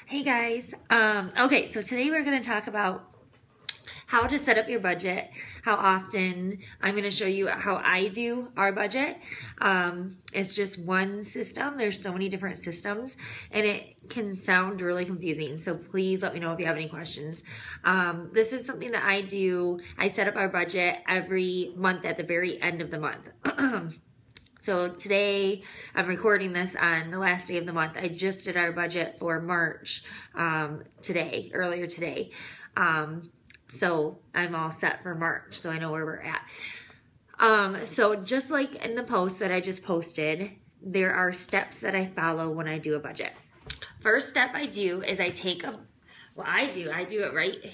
Hey guys. Okay, so today we're going to talk about how to set up your budget, how often. I'm going to show you how I do our budget. It's just one system. There's so many different systems and it can sound really confusing. So please let me know if you have any questions. This is something that I do. I set up our budget every month at the very end of the month. So today, I'm recording this on the last day of the month. I just did our budget for March earlier today. So I'm all set for March, so I know where we're at. So just like in the post that I just posted, there are steps that I follow when I do a budget. First step I do is I do it right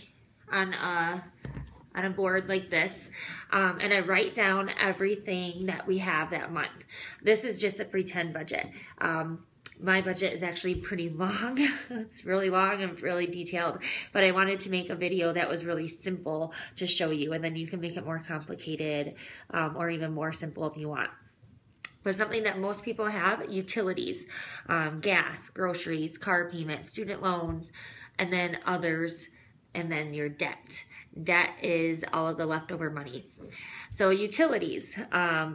on a board like this, and I write down everything that we have that month. This is just a pretend budget. My budget is actually pretty long. It's really long and really detailed, but I wanted to make a video that was really simple to show you, and then you can make it more complicated or even more simple if you want. But something that most people have: utilities, gas, groceries, car payments, student loans, and then others, and then your debt. Debt is all of the leftover money. So utilities,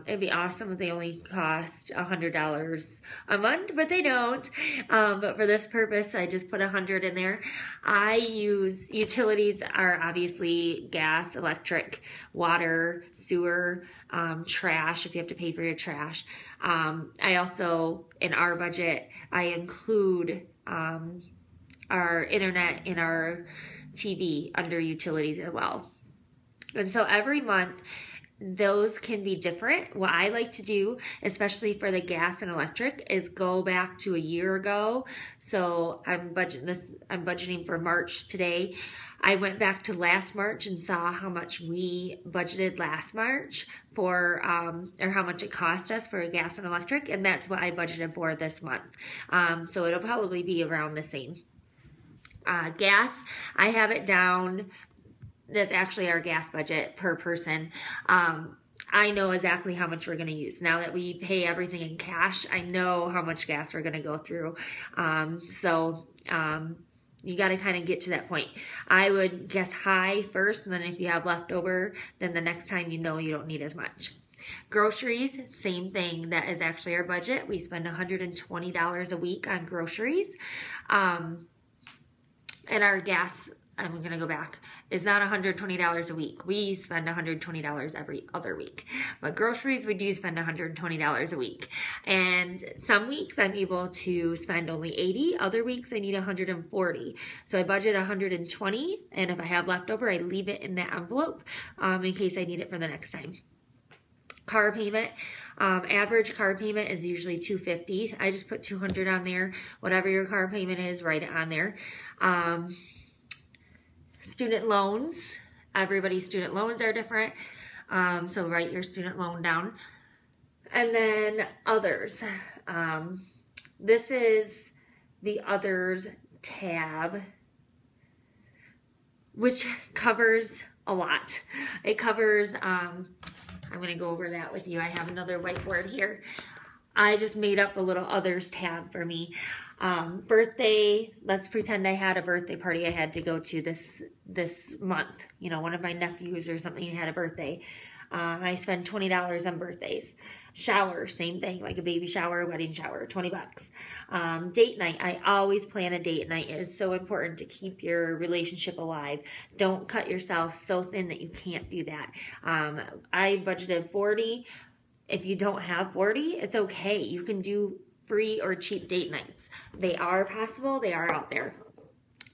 it'd be awesome if they only cost $100 a month, but they don't. But for this purpose, I just put 100 in there. Utilities are obviously gas, electric, water, sewer, trash, if you have to pay for your trash. I also, in our budget, I include our internet in our TV under utilities as well. And so every month, those can be different. What I like to do, especially for the gas and electric, is go back to a year ago. So I'm budgeting for March today. I went back to last March and saw how much we budgeted last March for, or how much it cost us for gas and electric, and that's what I budgeted for this month. So it'll probably be around the same. Gas, I have it down. That's actually our gas budget per person. I know exactly how much we're going to use. Now that we pay everything in cash, I know how much gas we're going to go through. You got to kind of get to that point. I would guess high first, and then if you have leftover, then the next time you know you don't need as much. Groceries, same thing. That is actually our budget. We spend $120 a week on groceries. And our gas, I'm going to go back, is not $120 a week. We spend $120 every other week. But groceries, we do spend $120 a week. And some weeks I'm able to spend only $80. Other weeks I need $140. So I budget $120, and if I have leftover, I leave it in that envelope in case I need it for the next time. Car payment, average car payment is usually $250. I just put $200 on there. Whatever your car payment is, write it on there. Student loans, everybody's student loans are different. So write your student loan down. And then others. This is the others tab, which covers a lot. It covers, I'm going to go over that with you. I have another whiteboard here. I just made up a little others tab for me. Birthday, let's pretend I had a birthday party I had to go to this month. You know, one of my nephews or something had a birthday. I spend $20 on birthdays. Shower, same thing, like a baby shower, wedding shower, $20. Date night, I always plan a date night. It is so important to keep your relationship alive. Don't cut yourself so thin that you can't do that. I budgeted $40. If you don't have $40, it's okay. You can do free or cheap date nights. They are possible, they are out there.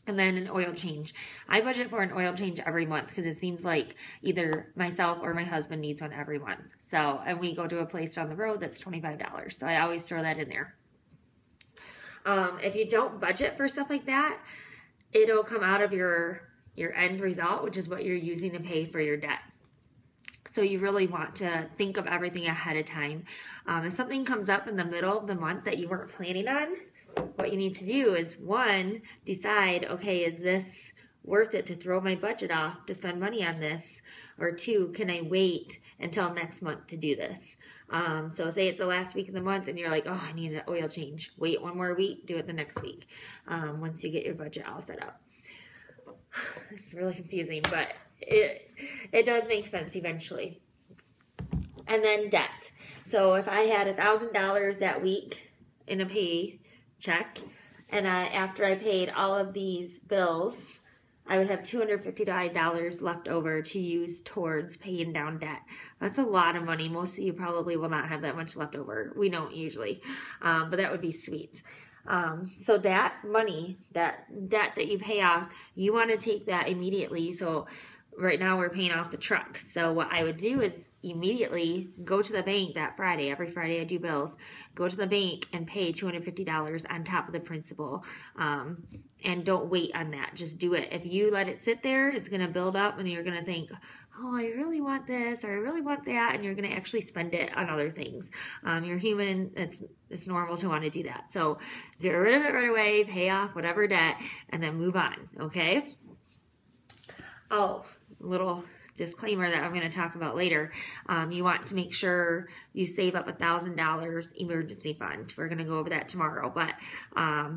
And then an oil change. I budget for an oil change every month because it seems like either myself or my husband needs one every month. So, and we go to a place down the road that's $25. So I always throw that in there. If you don't budget for stuff like that, it'll come out of your end result, which is what you're using to pay for your debt. So you really want to think of everything ahead of time. If something comes up in the middle of the month that you weren't planning on, what you need to do is, one, decide, okay, is this worth it to throw my budget off to spend money on this? Or 2, can I wait until next month to do this? So say it's the last week of the month and you're like, oh, I need an oil change. Wait one more week, do it the next week, once you get your budget all set up. It's really confusing, but it does make sense eventually. And then debt. So if I had $1,000 that week in a paycheck, and after I paid all of these bills, I would have $250 left over to use towards paying down debt. That's a lot of money. Most of you probably will not have that much left over. We don't usually, but that would be sweet. So that money, that debt that you pay off, you want to take that immediately. So right now we're paying off the truck. So what I would do is immediately go to the bank that Friday. Every Friday I do bills. Go to the bank and pay $250 on top of the principal. And don't wait on that. Just do it. If you let it sit there, it's going to build up and you're going to think, oh, I really want this or I really want that. And you're going to actually spend it on other things. You're human. It's normal to want to do that. So get rid of it right away, pay off whatever debt, and then move on. Okay? Oh, little disclaimer that I'm going to talk about later. You want to make sure you save up $1,000 emergency fund. We're going to go over that tomorrow. But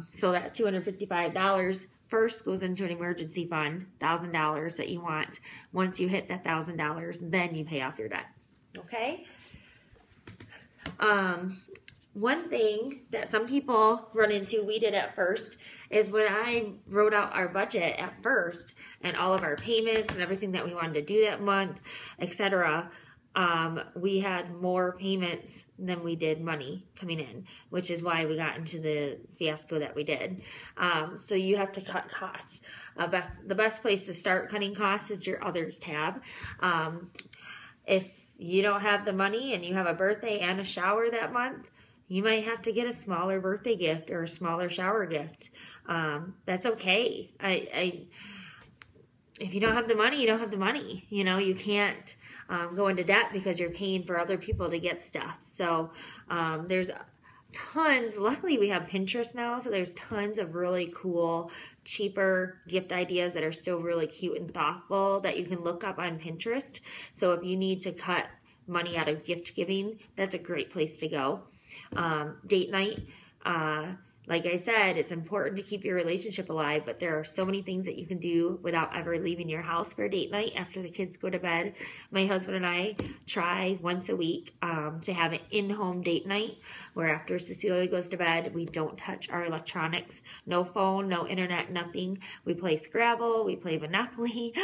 so that $255 first goes into an emergency fund, $1,000 that you want. Once you hit that $1,000, then you pay off your debt. Okay? One thing that some people run into, we did at first, is when I wrote out our budget at first and all of our payments and everything that we wanted to do that month, etc., we had more payments than we did money coming in, which is why we got into the fiasco that we did. So you have to cut costs. The best place to start cutting costs is your others tab. If you don't have the money and you have a birthday and a shower that month, you might have to get a smaller birthday gift or a smaller shower gift. That's okay. If you don't have the money, you don't have the money. You know, you can't go into debt because you're paying for other people to get stuff. So there's tons. Luckily, we have Pinterest now, so there's tons of really cool, cheaper gift ideas that are still really cute and thoughtful that you can look up on Pinterest. So if you need to cut money out of gift giving, that's a great place to go. Date night, like I said, it's important to keep your relationship alive, but there are so many things that you can do without ever leaving your house for date night after the kids go to bed. My husband and I try once a week to have an in-home date night where after Cecilia goes to bed, we don't touch our electronics. No phone, no internet, nothing. We play Scrabble, we play Monopoly,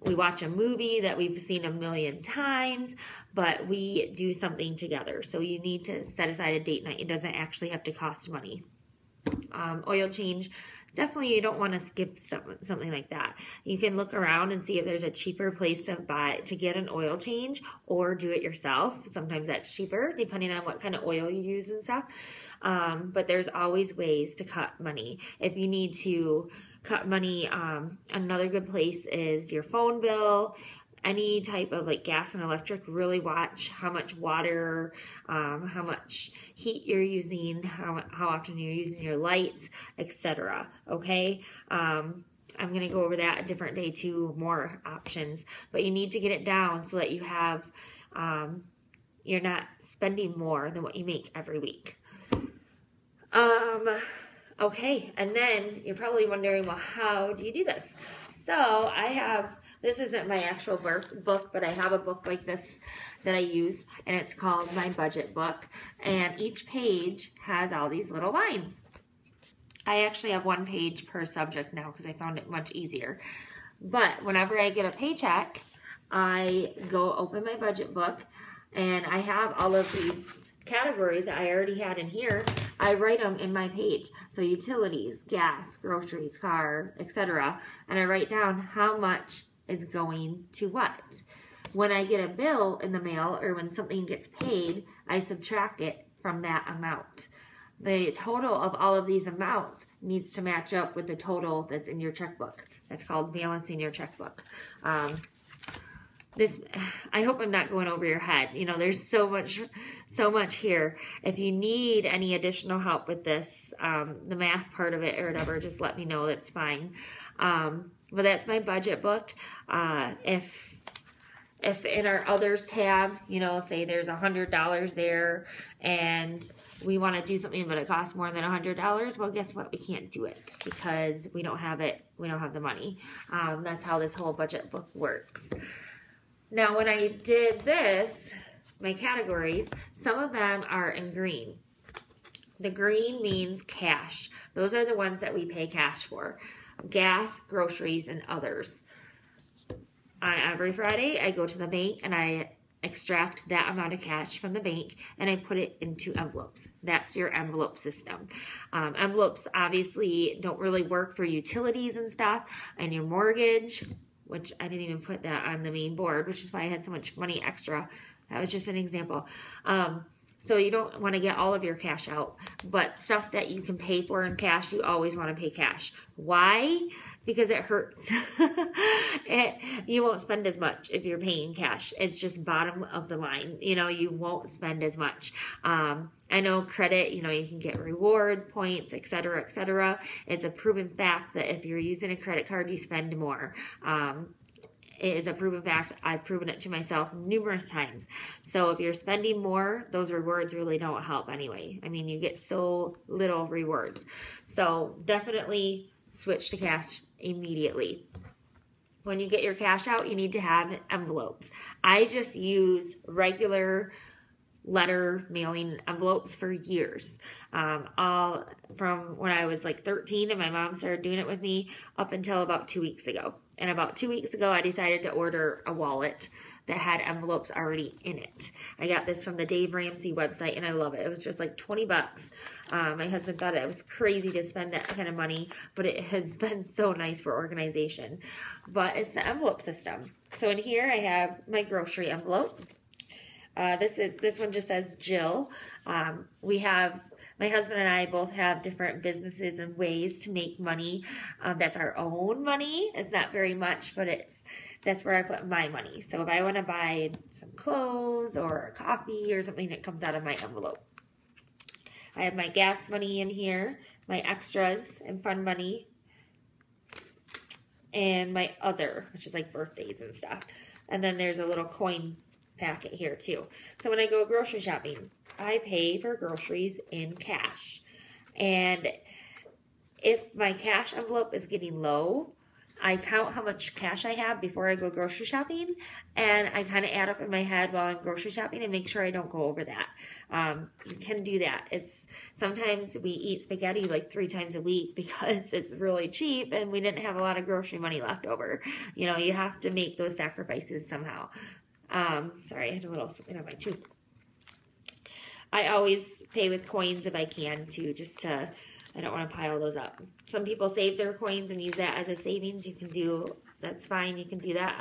we watch a movie that we've seen 1,000,000 times, but we do something together. So you need to set aside a date night. It doesn't actually have to cost money. Oil change, definitely you don't want to skip something like that. You can look around and see if there's a cheaper place to get an oil change or do it yourself. Sometimes that's cheaper depending on what kind of oil you use and stuff. But there's always ways to cut money. If you need to cut money, another good place is your phone bill, any type of like gas and electric. Really watch how much water, how much heat you're using, how often you're using your lights, etc. Okay? I'm going to go over that a different day too, more options. But you need to get it down so that you have, you're not spending more than what you make every week. Okay, and then you're probably wondering, well, how do you do this? So I have, this isn't my actual book, but I have a book like this that I use, and it's called My Budget Book, and each page has all these little lines. I actually have one page per subject now because I found it much easier. But whenever I get a paycheck, I go open my budget book, and I have all of these categories that I already had in here. I write them in my page. So utilities, gas, groceries, car, etc. And I write down how much is going to what. When I get a bill in the mail or when something gets paid, I subtract it from that amount. The total of all of these amounts needs to match up with the total that's in your checkbook. That's called balancing your checkbook. I hope I'm not going over your head. You know, there's so much here. If you need any additional help with this, the math part of it or whatever, just let me know. That's fine. But that's my budget book. If in our others tab, you know, say there's $100 there and we want to do something but it costs more than $100, well, guess what? We can't do it because we don't have it. We don't have the money. That's how this whole budget book works. Now, when I did this, my categories, some of them are in green. The green means cash. Those are the ones that we pay cash for. Gas, groceries, and others. On every Friday, I go to the bank and I extract that amount of cash from the bank and I put it into envelopes. That's your envelope system. Envelopes obviously don't really work for utilities and stuff, and your mortgage, which I didn't even put that on the main board, which is why I had so much money extra. That was just an example. So you don't want to get all of your cash out, but stuff that you can pay for in cash, you always want to pay cash. Why? Because it hurts. You won't spend as much if you're paying cash. It's just bottom of the line. You know, you won't spend as much. I know credit, you know, you can get reward points, et cetera, et cetera. It's a proven fact that if you're using a credit card, you spend more. It is a proven fact. I've proven it to myself numerous times. So if you're spending more, those rewards really don't help anyway. I mean, you get so little rewards. So definitely switch to cash immediately. When you get your cash out, you need to have envelopes. I just use regular letter mailing envelopes for years. All from when I was like 13 and my mom started doing it with me up until about 2 weeks ago. And about 2 weeks ago, I decided to order a wallet that had envelopes already in it. I got this from the Dave Ramsey website and I love it. It was just like 20 bucks. My husband thought it was crazy to spend that kind of money, but it has been so nice for organization. But it's the envelope system. So in here I have my grocery envelope. This one just says Jill. My husband and I both have different businesses and ways to make money. That's our own money. It's not very much, but that's where I put my money. So if I want to buy some clothes or coffee or something, that comes out of my envelope. I have my gas money in here, my extras and fun money, and my other, which is like birthdays and stuff. And then there's a little coin packet here too. So when I go grocery shopping, I pay for groceries in cash. And if my cash envelope is getting low, I count how much cash I have before I go grocery shopping, and I kind of add up in my head while I'm grocery shopping and make sure I don't go over that. You can do that. Sometimes we eat spaghetti like 3 times a week because it's really cheap and we didn't have a lot of grocery money left over. You know, you have to make those sacrifices somehow. Sorry, I had a little something on my tooth. I always pay with coins if I can too, I don't want to pile those up. Some people save their coins and use that as a savings. That's fine. You can do that.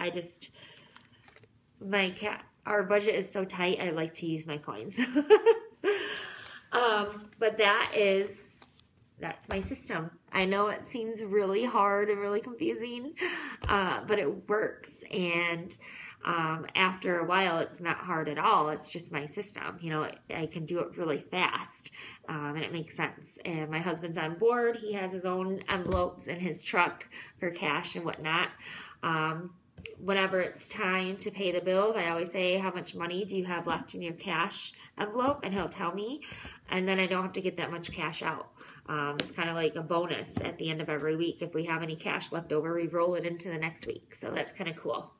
Our budget is so tight. I like to use my coins. But that's my system. I know it seems really hard and really confusing, but it works. And after a while, it's not hard at all. It's just my system. You know, I can do it really fast, and it makes sense. And my husband's on board. He has his own envelopes in his truck for cash and whatnot. Whenever it's time to pay the bills, I always say, how much money do you have left in your cash envelope? And he'll tell me, and then I don't have to get that much cash out. It's kind of like a bonus at the end of every week. If we have any cash left over, we roll it into the next week. So that's kind of cool.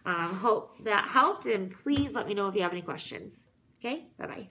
Hope that helped, and please let me know if you have any questions. Okay, bye-bye.